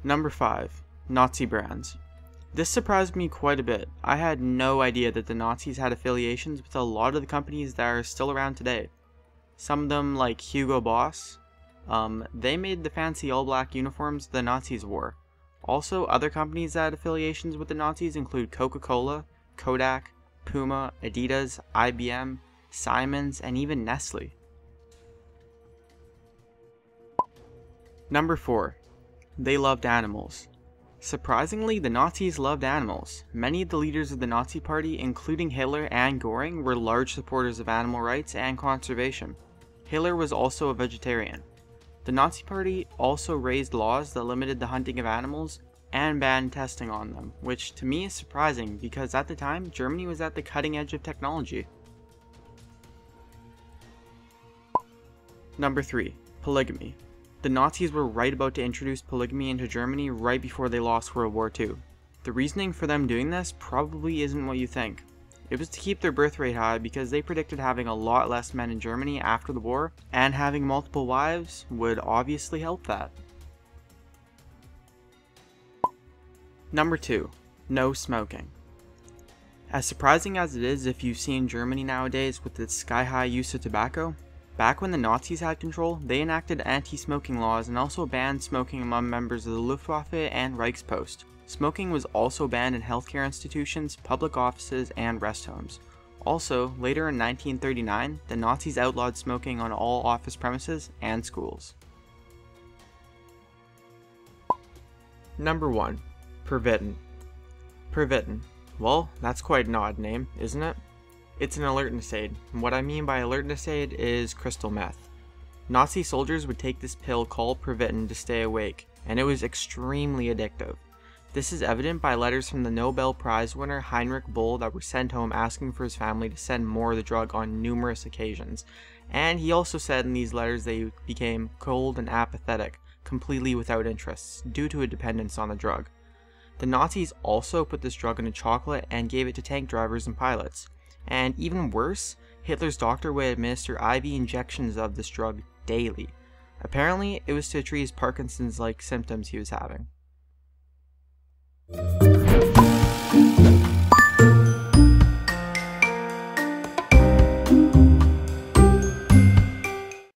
Number 5. Nazi brands. This surprised me quite a bit. I had no idea that the Nazis had affiliations with a lot of the companies that are still around today. Some of them, like Hugo Boss, they made the fancy all-black uniforms the Nazis wore. Also, other companies that had affiliations with the Nazis include Coca-Cola, Kodak, Puma, Adidas, IBM, Siemens, and even Nestle. Number 4. They loved animals. Surprisingly, the Nazis loved animals. Many of the leaders of the Nazi Party, including Hitler and Göring, were large supporters of animal rights and conservation. Hitler was also a vegetarian. The Nazi Party also raised laws that limited the hunting of animals and banned testing on them, which to me is surprising because at the time, Germany was at the cutting edge of technology. Number 3. Polygamy. The Nazis were right about to introduce polygamy into Germany right before they lost World War II. The reasoning for them doing this probably isn't what you think. It was to keep their birth rate high because they predicted having a lot less men in Germany after the war, and having multiple wives would obviously help that. Number 2. No smoking. As surprising as it is if you've seen Germany nowadays with its sky-high use of tobacco, back when the Nazis had control, they enacted anti-smoking laws and also banned smoking among members of the Luftwaffe and Reichspost. Smoking was also banned in healthcare institutions, public offices, and rest homes. Also, later in 1939, the Nazis outlawed smoking on all office premises and schools. Number 1. Pervitin. Pervitin. Well, that's quite an odd name, isn't it? It's an alertness aid. What I mean by alertness aid is crystal meth. Nazi soldiers would take this pill called Pervitin to stay awake, and it was extremely addictive. This is evident by letters from the Nobel Prize winner Heinrich Böll that were sent home asking for his family to send more of the drug on numerous occasions. And he also said in these letters they became cold and apathetic, completely without interests, due to a dependence on the drug. The Nazis also put this drug in a chocolate and gave it to tank drivers and pilots. And even worse, Hitler's doctor would administer IV injections of this drug daily. Apparently, it was to treat his Parkinson's-like symptoms he was having.